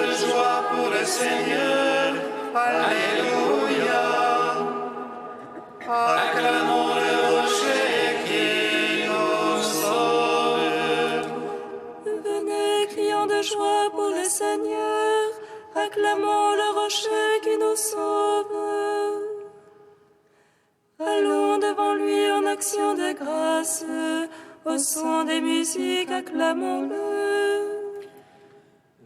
de joie pour le Seigneur. Alléluia. Acclamons le rocher qui nous sauve. Venez, crions de joie pour le Seigneur. Acclamons le rocher qui nous sauve. Allons devant lui en action de grâce. Au son des musiques, acclamons-le.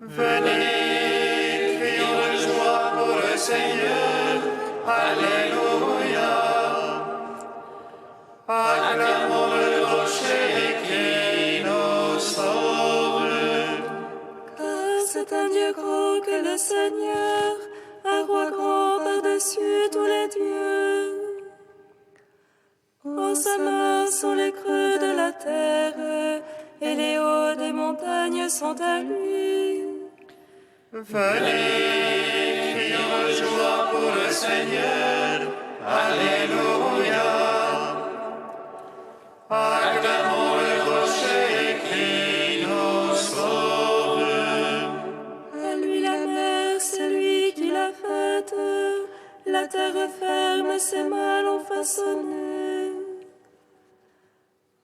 Venez, crions de joie pour le Seigneur. Alléluia. Acclamons le rocher qui nous sauve. Car c'est un Dieu grand que le Seigneur, un roi grand par-dessus tous les dieux. En sa main sont les creux de la terre, et les hauts des montagnes sont à lui. Venez, crions de joie pour le Seigneur. Alléluia. Acclamons le rocher qui nous sauve. À lui la mer, c'est lui qui l'a faite, la terre ferme, ses mains l'ont façonnée.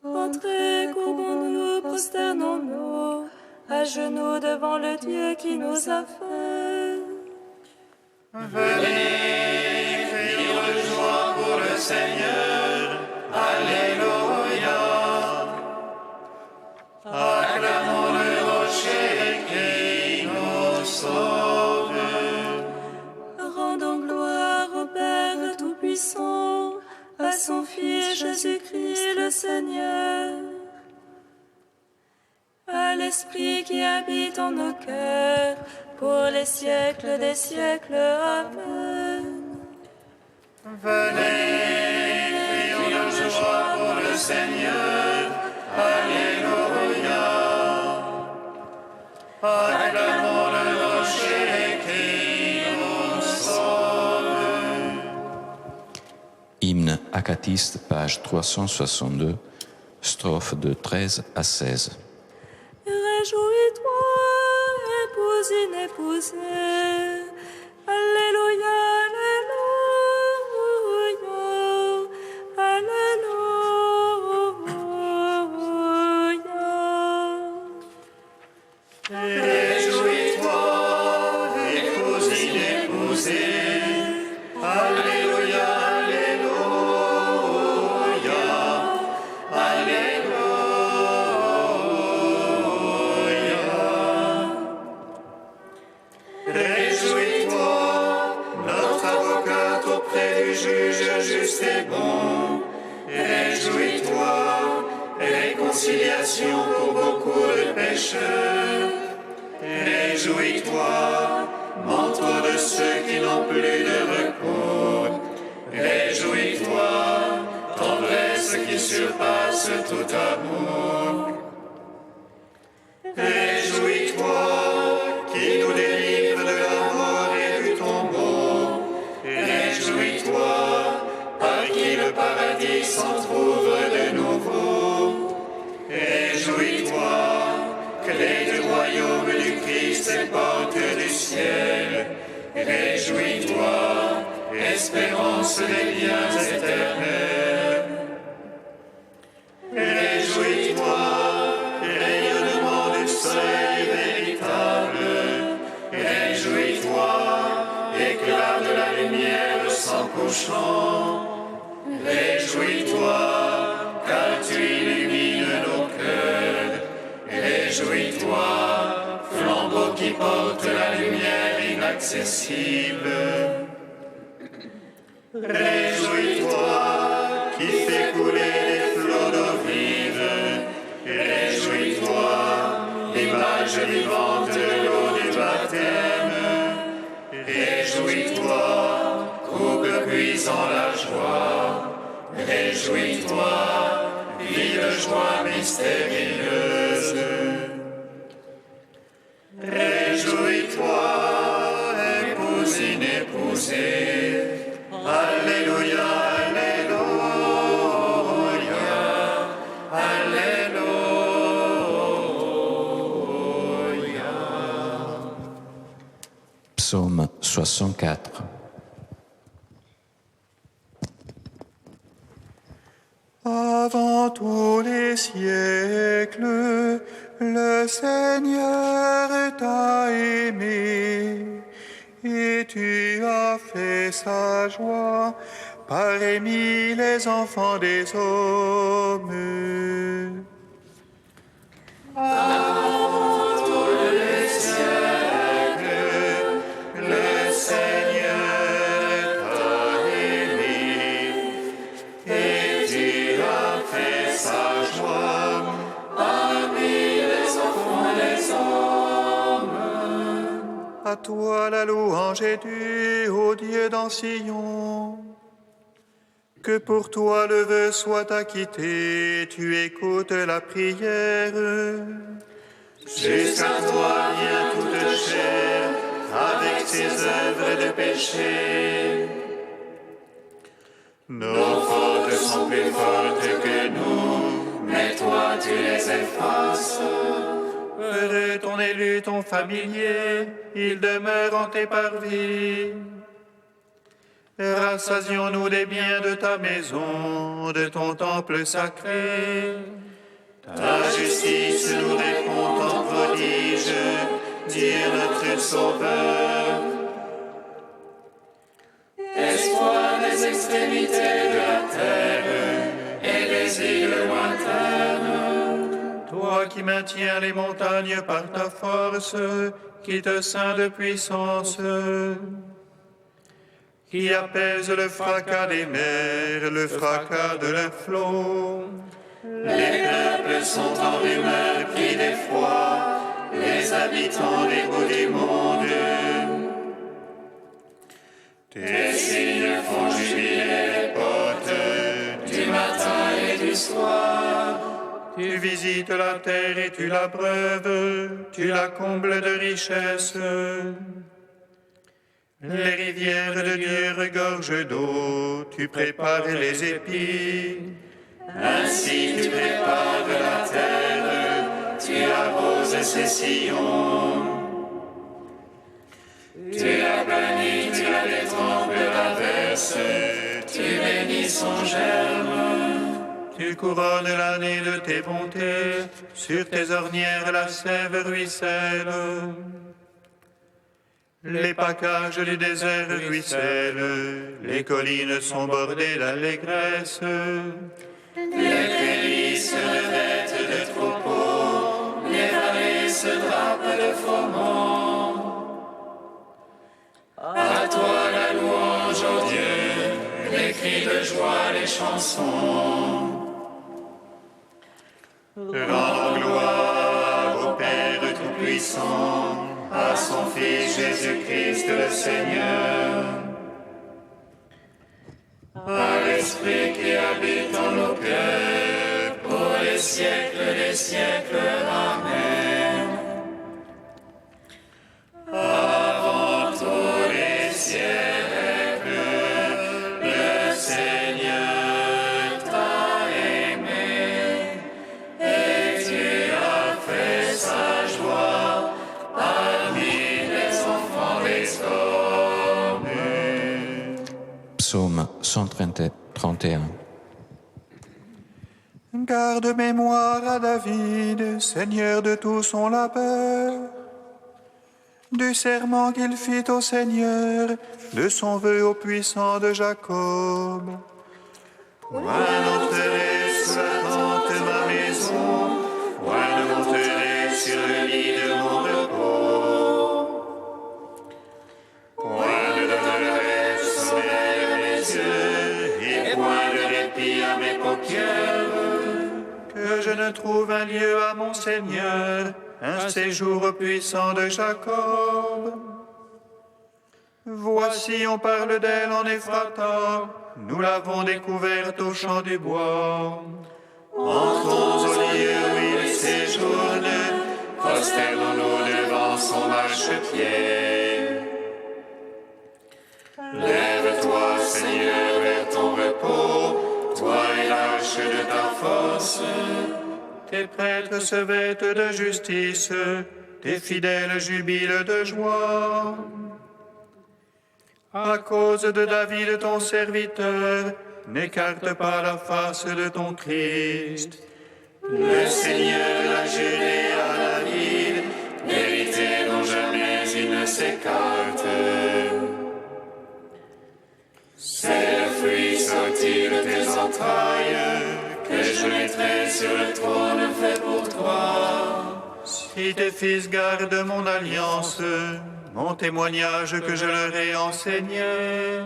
Entrez, courbons-nous, prosternons-nous, à genoux devant le Dieu qui nous a fait. Venez, crions de joie pour le Seigneur. Alléluia. Acclamons le rocher qui nous sauve. Rendons gloire au Père Tout-Puissant, à son Fils Jésus-Christ le Seigneur, à l'Esprit qui habite en nos cœurs, pour les siècles des siècles. Amen. Venez, crions de joie pour le Seigneur. Alléluia. Acclamons le rocher qui nous sauve. Hymne acatiste, page 362, strophes de 13 à 16. Réjouis-toi, épouse inépousée. Alléluia, alléluia, alléluia. Réjouis-toi, épouse inépousée. Alléluia, alléluia, alléluia. Réjouis-toi, notre avocate auprès du juge juste et bon. Réjouis-toi, réconciliation pour beaucoup de pécheurs. Réjouis-toi, manteau de ceux qui n'ont plus de recours. Réjouis-toi, tendresse qui surpasse tout amour. Réjouis-toi, qui nous délivre de la mort et du tombeau. Réjouis-toi, par qui le paradis s'entr'ouvre de nouveau. Réjouis-toi, clé du royaume du Christ et porte du ciel. Réjouis-toi, espérance des biens éternels. Réjouis-toi, rayonnement du soleil véritable. Réjouis-toi, éclat de la lumière sans couchant. Réjouis-toi, car tu illumines nos cœurs. Réjouis-toi, flambeau qui porte la lumière inaccessible. Réjouis-toi, qui fait couler les flots d'eau vive. Réjouis-toi, image vivante de l'eau du baptême. Réjouis-toi, coupe puisant la joie. Réjouis-toi, vie de joie mystérieuse. Réjouis-toi, épouse inépousée. Alléluia, alléluia, alléluia. Psaume 64. Avant tous les siècles, le Seigneur t'a aimé, et tu as fait sa joie parmi les enfants des hommes. Avant tous les siècles, le Seigneur t'a aimé, et tu as fait sa joie parmi les enfants des hommes. À toi la louange est due, ô Dieu d'Sion. Que pour toi le vœu soit acquitté, tu écoutes la prière. Jusqu'à toi vient toute chair, avec ses œuvres de péché. Nos fautes sont plus fortes que nous, mais toi tu les effaces. Heureux ton élu, ton familier, il demeure en tes parvis. Rassasions-nous des biens de ta maison, de ton temple sacré. Ta justice nous répond en prodige, Dieu notre Sauveur. Espoir des extrémités de la terre et des îles lointaines. Toi qui maintiens les montagnes par ta force, qui te ceint de puissance, qui apaise le fracas des mers, le fracas de leurs flots. Les peuples sont en rumeur pris d'effroi, les habitants des bouts du monde. Tes signes font jubiler les portes du matin et du soir. Tu visites la terre et tu l'abreuves, tu la combles de richesses. Les rivières de Dieu regorgent d'eau, tu prépares les épis. Ainsi tu prépares la terre, tu arroses ses sillons. Tu la planis, tu la détrempes d'averse, tu bénis son germe. Tu couronnes l'année de tes bontés, sur tes ornières la sève ruisselle. Les paccages du désert ruissellent, les collines sont bordées d'allégresse. Les prairies se revêtent de troupeaux, les vallées se drapent de froment. À toi la louange, ô Dieu, les cris de joie, les chansons. Rendons gloire au Père Tout-Puissant, à son Fils Jésus-Christ le Seigneur, à l'Esprit qui habite en nos cœurs, pour les siècles des siècles. Amen. Avant tous les siècles, le Seigneur t'a aimé, et tu as fait sa joie parmi les enfants des hommes. Psaume 131. Garde mémoire à David, Seigneur de tout son labeur, du serment qu'il fit au Seigneur, de son vœu au puissant de Jacob. Point n'entrerai sous la tente de ma maison, point ne monterai sur le lit de mon repos. Point ne donnerai sommeil à mes yeux, et point de répit à mes paupières. Que je ne trouve un lieu à mon Seigneur, un séjour au puissant de Jacob. Voici, on parle d'elle en Ephrata, nous l'avons découverte au champ du bois. Entrons au lieu où il séjourne, prosternons-nous devant son marchepied. Lève-toi, Seigneur, vers ton repos, toi et l'arche de ta force. Tes prêtres se vêtent de justice, tes fidèles jubilent de joie. À cause de David ton serviteur, n'écarte pas la face de ton Christ. Le Seigneur l'a juré à David, vérité dont jamais il ne s'écarte. C'est le fruit sorti de tes entrailles que je mettrai sur le trône fait pour toi. Si tes fils gardent mon alliance, mon témoignage que je leur ai enseigné,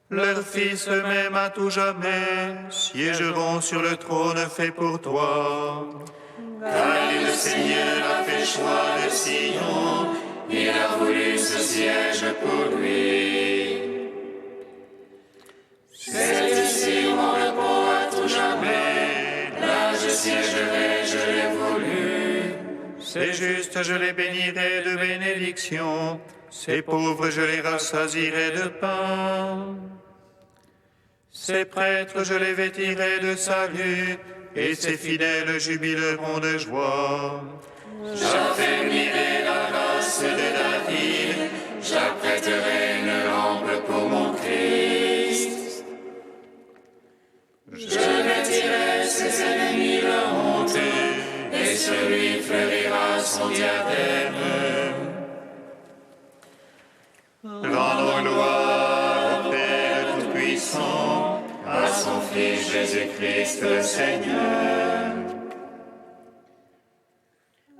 leurs fils eux-mêmes à tout jamais siégeront sur le trône fait pour toi. Car le Seigneur a fait choix de Sion, il a voulu ce siège pour lui. C'est ici mon repos à tout jamais, là je siégerai, je l'ai voulu. C'est juste, je les bénirai de bénédictions, ces pauvres, je les rassasierai de pain. Ces prêtres, je les vêtirai de salut, et ces fidèles jubileront de joie. J'affermirai la race de David, j'apprêterai une lampe pour mon Christ. Je vêtirai ses ennemis de honte, et sur lui fleurira son diadème. Rendons gloire au Père Tout-Puissant, à son Fils Jésus-Christ le Seigneur.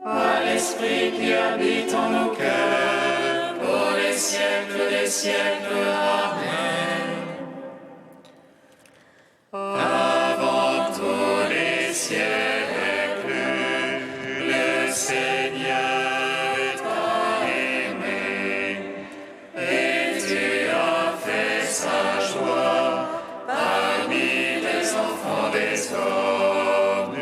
À l'Esprit qui habite en nos cœurs, pour les siècles des siècles. Amen. Avant tous les siècles, le Seigneur t'a aimé, et tu as fait sa joie parmi les enfants des hommes.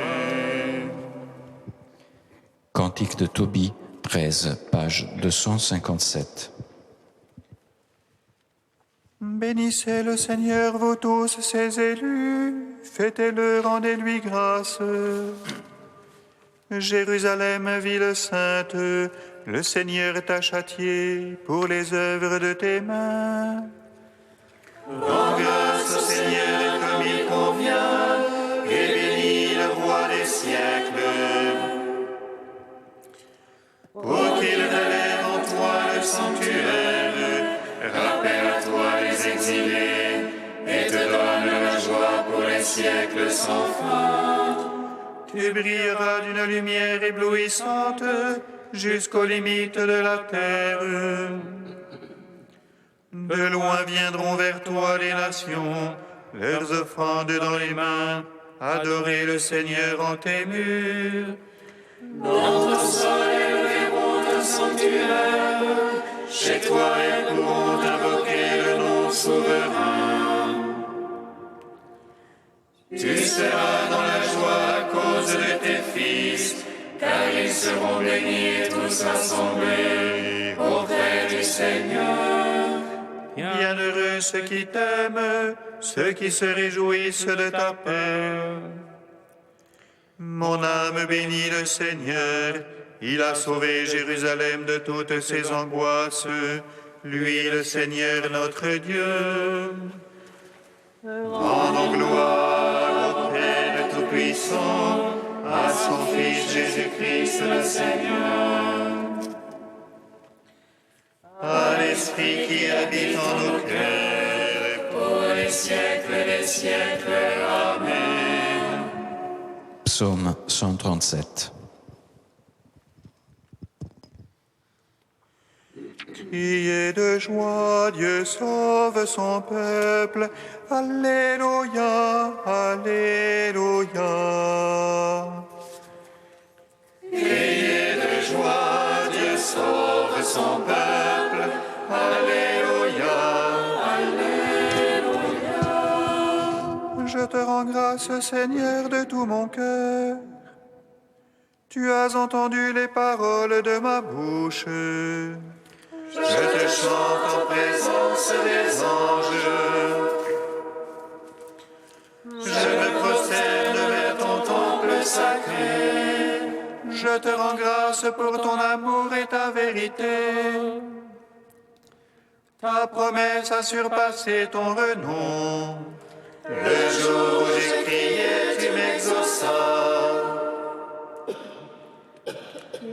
Cantique de Tobie, 13, page 257. Bénissez le Seigneur, vous tous ses élus, fêtez-le, rendez-lui grâce. Jérusalem, ville sainte, le Seigneur t'a châtié pour les œuvres de tes mains. Rends grâce au Seigneur comme il convient, et bénis le roi des siècles. Pour qu'il relève en toi le sanctuaire, rappelle à toi les exilés, et te donne la joie pour les siècles sans fin. Tu brilleras d'une lumière éblouissante jusqu'aux limites de la terre. De loin viendront vers toi les nations, leurs offrandes dans les mains, adorer le Seigneur en tes murs. Dans ton sol élèveront un sanctuaire, chez toi ils pourront invoquer le nom souverain. Tu seras dans la joie à cause de tes fils, car ils seront bénis et tous assemblés auprès du Seigneur. Bienheureux ceux qui t'aiment, ceux qui se réjouissent de ta paix. Mon âme bénit le Seigneur, il a sauvé Jérusalem de toutes ses angoisses, lui le Seigneur notre Dieu. Rendons gloire au Père Tout-Puissant, à son Fils Jésus-Christ le Seigneur. À l'Esprit qui habite en nos cœurs, pour les siècles des siècles. Amen. Psaume 137. Criez de joie, Dieu sauve son peuple. Alléluia, Alléluia. Criez de joie, Dieu sauve son peuple. Alléluia, Alléluia. Je te rends grâce, Seigneur, de tout mon cœur. Tu as entendu les paroles de ma bouche. Je te chante en présence des anges. Je me prosterne vers ton temple sacré. Je te rends grâce pour ton amour et ta vérité. Ta promesse a surpassé ton renom. Le jour où j'ai crié, tu m'exauças.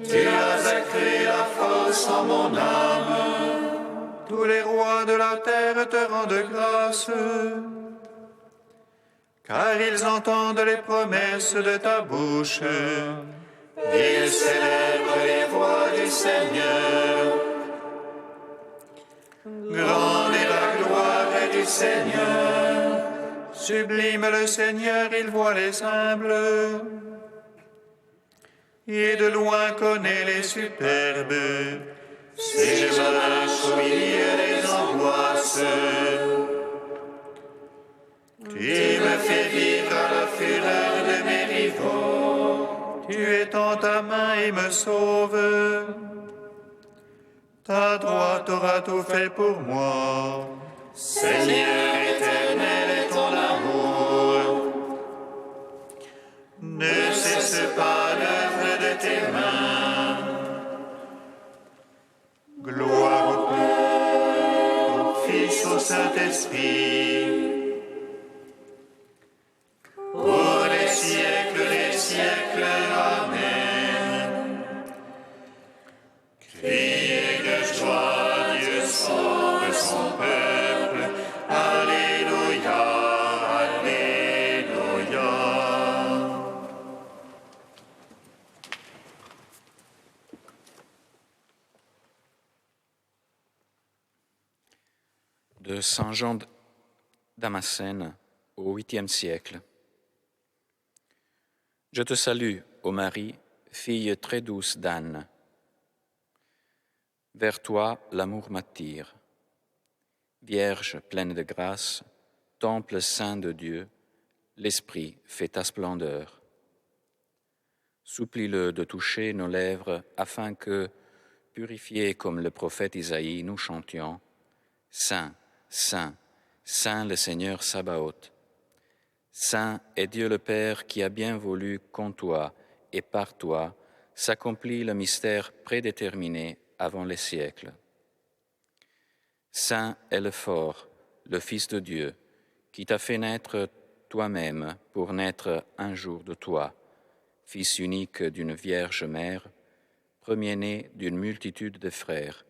Tu as accru la force en mon âme. Tous les rois de la terre te rendent grâce, car ils entendent les promesses de ta bouche. Ils célèbrent les voies du Seigneur. Grande est la gloire du Seigneur. Sublime le Seigneur, il voit les humbles. Et de loin connaît les superbes. Si je marche au milieu des angoisses, tu me fais vivre à la fureur de mes rivaux. Tu étends ta main et me sauves. Ta droite aura tout fait pour moi. Seigneur éternel est ton amour. Ne cesse pas l'œuvre de tes mains. Gloire au Père, au Fils, au Saint-Esprit, pour les siècles des siècles. Amen. Criez de joie, Dieu sauve son peuple. Alléluia, Alléluia. De Saint Jean Damascène au 8e siècle. Je te salue, ô Marie, fille très douce d'Anne. Vers toi l'amour m'attire. Vierge pleine de grâce, temple saint de Dieu, l'Esprit fait ta splendeur. Supplie-le de toucher nos lèvres afin que, purifiés comme le prophète Isaïe, nous chantions « Saint, Saint, Saint le Seigneur Sabaoth. Saint est Dieu le Père qui a bien voulu qu'en toi et par toi s'accomplit le mystère prédéterminé avant les siècles. Saint est le fort, le Fils de Dieu, qui t'a fait naître toi-même pour naître un jour de toi, Fils unique d'une Vierge Mère, premier-né d'une multitude de frères,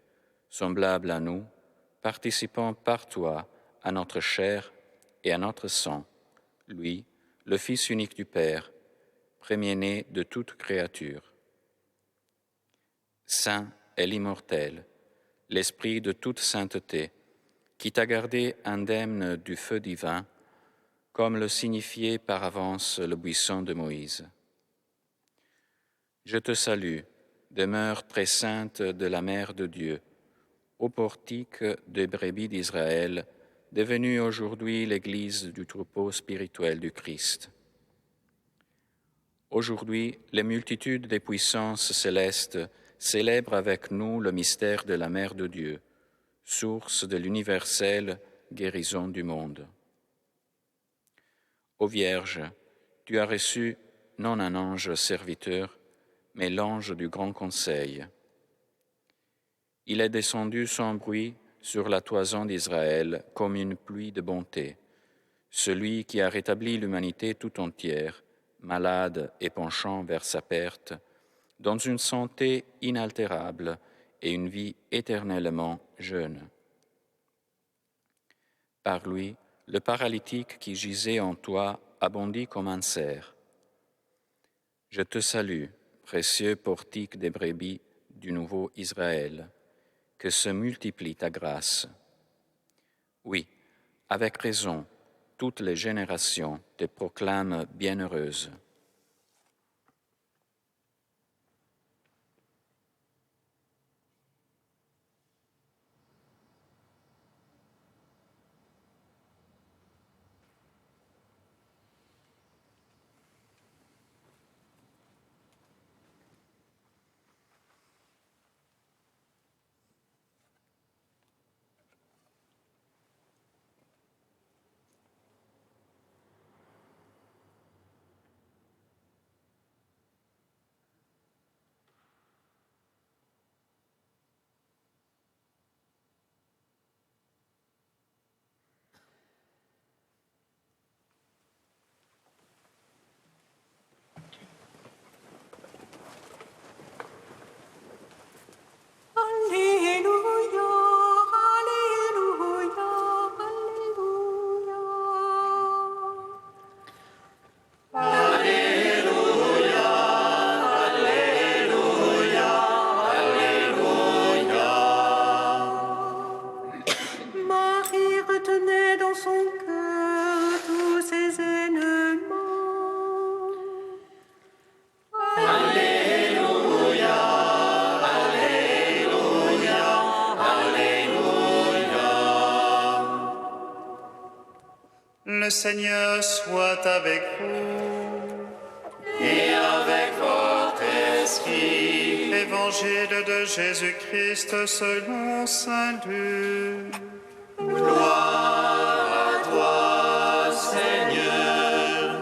semblable à nous, participant par toi à notre chair et à notre sang, lui, le Fils unique du Père, premier-né de toute créature. Saint est l'immortel, l'Esprit de toute sainteté, qui t'a gardé indemne du feu divin, comme le signifiait par avance le buisson de Moïse. Je te salue, demeure très sainte de la Mère de Dieu, au portique des brebis d'Israël, devenue aujourd'hui l'Église du troupeau spirituel du Christ. Aujourd'hui, les multitudes des puissances célestes célèbrent avec nous le mystère de la Mère de Dieu, source de l'universelle guérison du monde. Ô Vierge, tu as reçu non un ange serviteur, mais l'ange du grand conseil. Il est descendu sans bruit sur la toison d'Israël comme une pluie de bonté, celui qui a rétabli l'humanité tout entière, malade et penchant vers sa perte, dans une santé inaltérable et une vie éternellement jeune. Par lui, le paralytique qui gisait en toi a bondi comme un cerf. Je te salue, précieux portique des brebis du nouveau Israël, que se multiplie ta grâce. Oui, avec raison, toutes les générations te proclament bienheureuse. Le Seigneur soit avec vous. Et avec votre esprit. Évangile de Jésus-Christ selon saint Luc. Gloire à toi, Seigneur.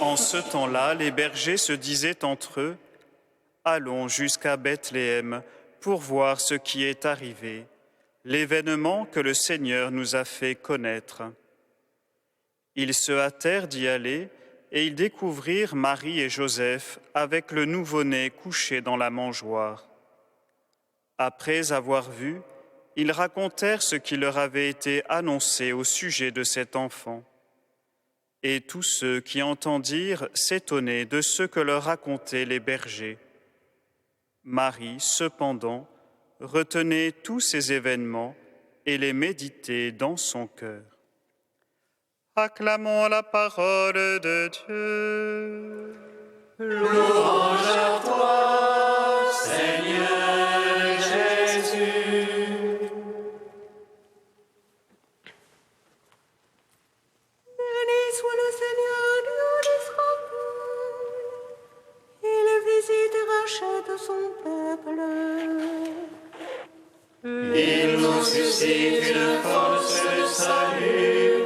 En ce temps-là, les bergers se disaient entre eux, « Allons jusqu'à Bethléem pour voir ce qui est arrivé, l'événement que le Seigneur nous a fait connaître. » Ils se hâtèrent d'y aller et ils découvrirent Marie et Joseph avec le nouveau-né couché dans la mangeoire. Après avoir vu, ils racontèrent ce qui leur avait été annoncé au sujet de cet enfant. Et tous ceux qui entendirent s'étonnaient de ce que leur racontaient les bergers. Marie, cependant, retenait tous ces événements et les méditait dans son cœur. Acclamons la parole de Dieu. Louange à toi, Seigneur Jésus. Béni soit le Seigneur, Dieu d'Israël. Il visite et rachète son peuple. Il nous suscite une force de salut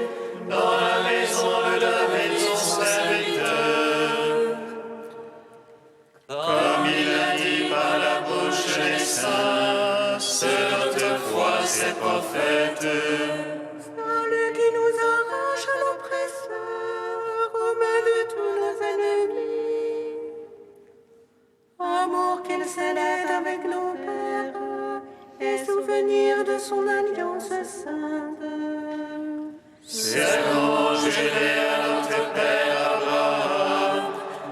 dans la maison de David, son serviteur. Comme il a dit par la bouche des saints, selon autrefois ses prophètes. Salut qui nous arrache à l'oppresseur, aux mains de tous nos ennemis. Amour qu'il célèbre avec nos pères, et souvenir de son alliance sainte. Serment juré à notre Père Abraham,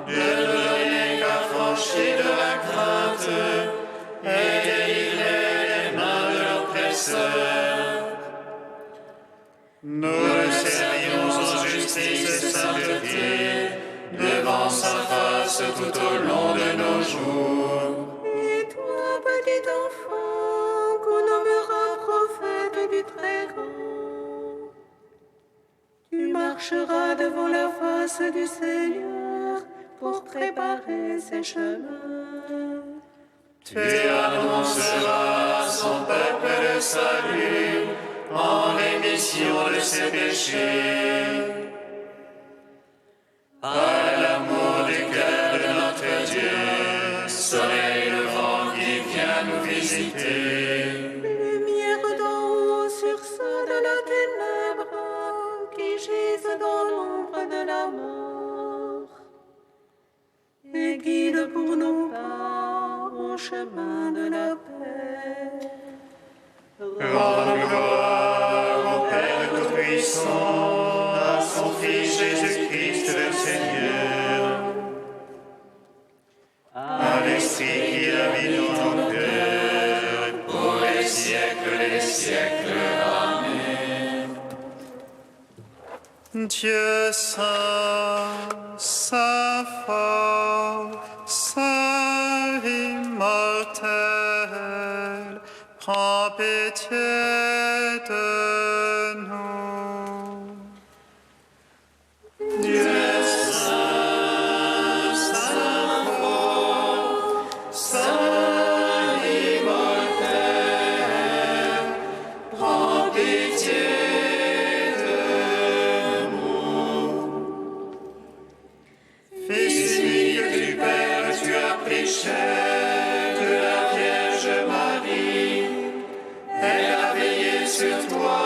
de ne donner qu'affranchir de la crainte et délivrer les mains de l'oppresseur. Nous le servions en justice et sainteté, devant sa face tout au long de nos jours. Et toi, petit enfant, qu'on nommera prophète du Très-Haut, tu marcheras devant la face du Seigneur pour préparer ses chemins. Tu annonceras à son peuple le salut en rémission de ses péchés. À l'amour du cœur de notre Dieu, soleil levant qui vient nous visiter. Lumière d'en haut sur ceux de la ténèbre qui gisent dans l'ombre de la mort. Et guide pour nos pas au chemin de la paix. Rends gloire au Père Tout-Puissant, à son Fils Jésus-Christ le Seigneur, à l'Esprit qui habite dans nos cœurs, pour les siècles des siècles. Amen. Dieu saint, saint fort, saint immortel, prends pitié de nous. Dieu saint, saint fort, saint immortel, prends pitié de nous. Fils unique du Père, tu as pris chair de la Vierge Marie, elle a veillé sur toi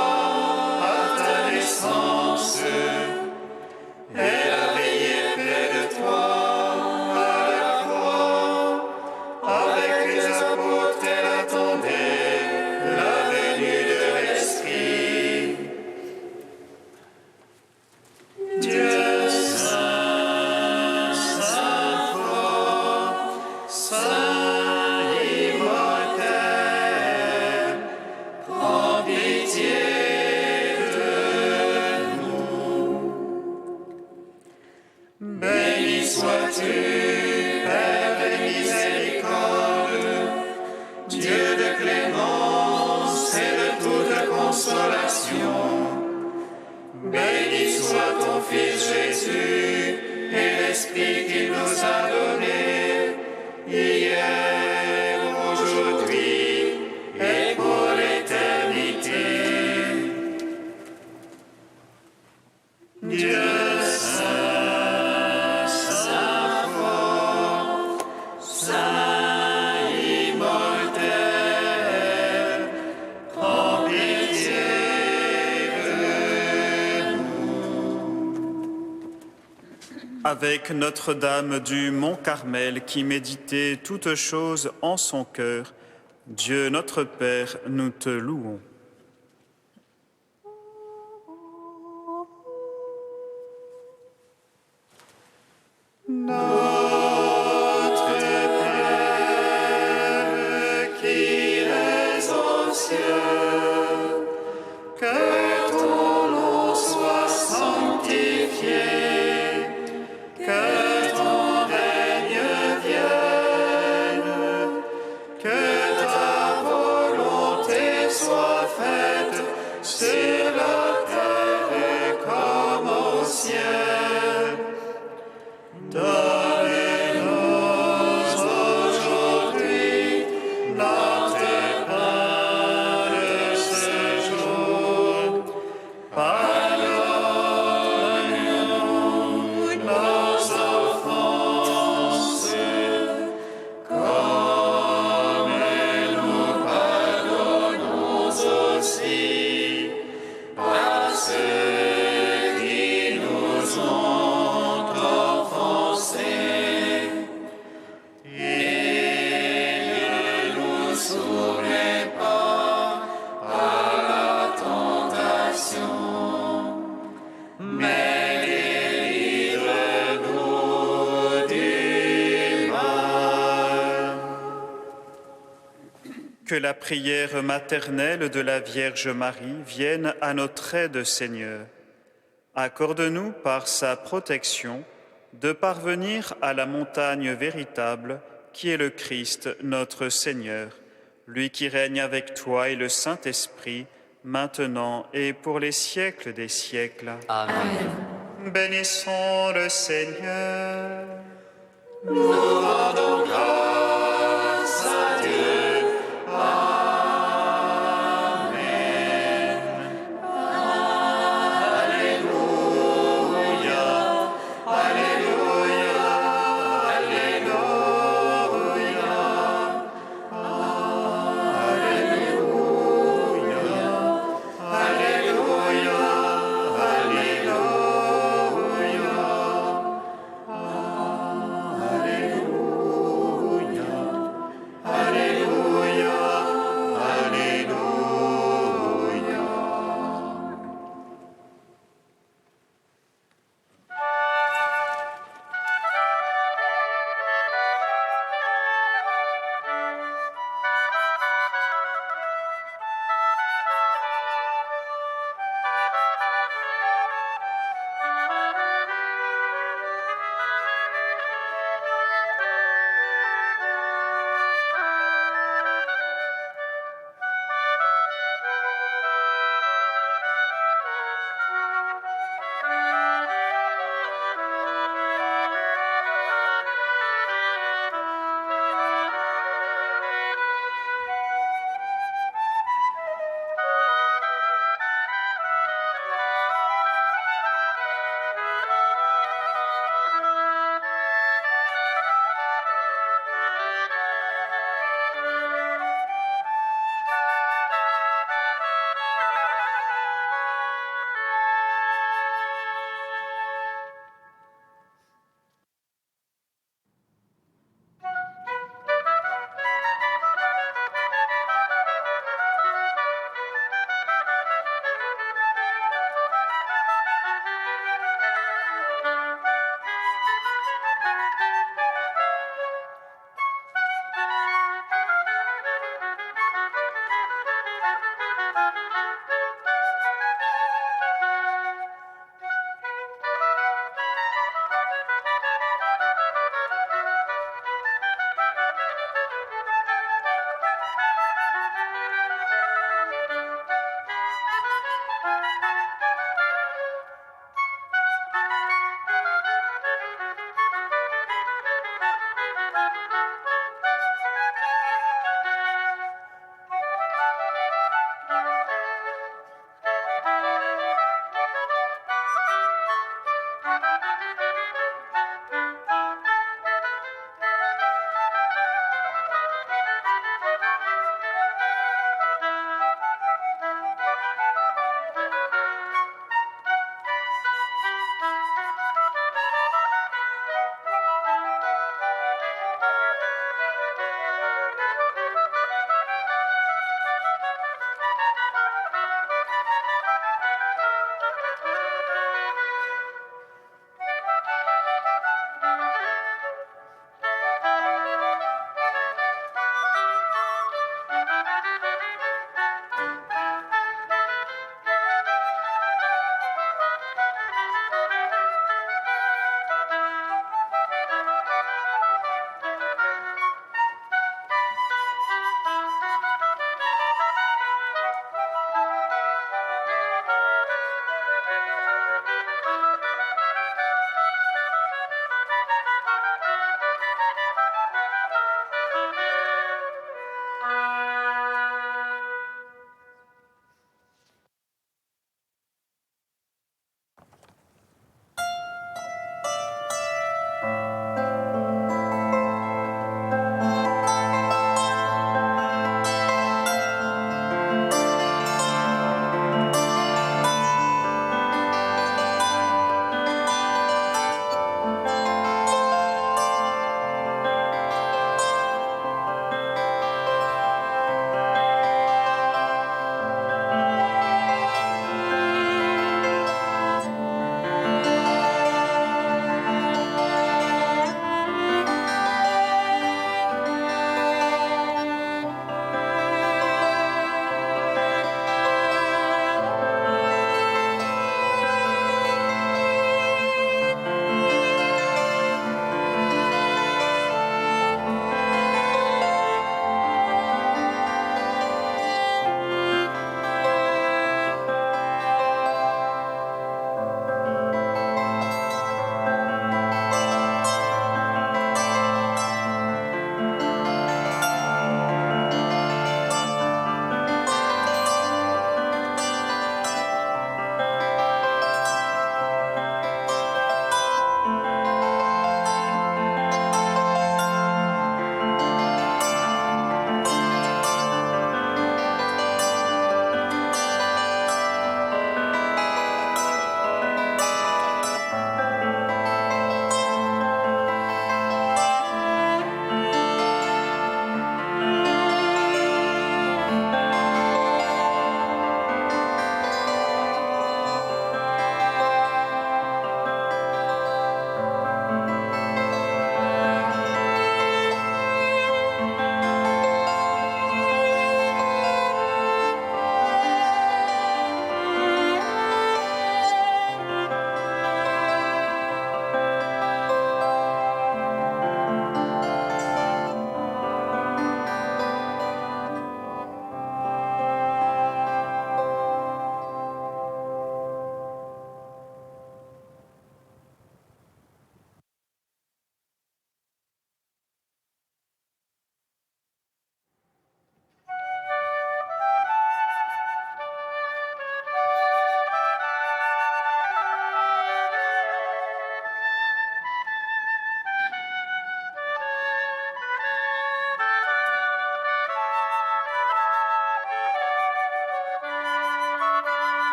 Avec Notre-Dame du Mont Carmel qui méditait toutes choses en son cœur, Dieu notre Père, nous te louons. Notre Père qui es aux cieux, que ton nom soit sanctifié, que ton règne vienne, que ta volonté soit faite sur la terre comme au ciel. Donne-nous aujourd'hui notre pain de ce jour. Pardonne-nous nos offenses, comme nous pardonnons aussi à ceux qui nous ont offensés. Et ne nous soumets pas à la tentation, mais délivre-nous du mal. Que la prière maternelle de la Vierge Marie vienne à notre aide, Seigneur. Accorde-nous par sa protection de parvenir à la montagne véritable qui est le Christ notre Seigneur, lui qui règne avec toi et le Saint-Esprit, maintenant et pour les siècles des siècles. Amen. Bénissons le Seigneur. Nous rendons grâce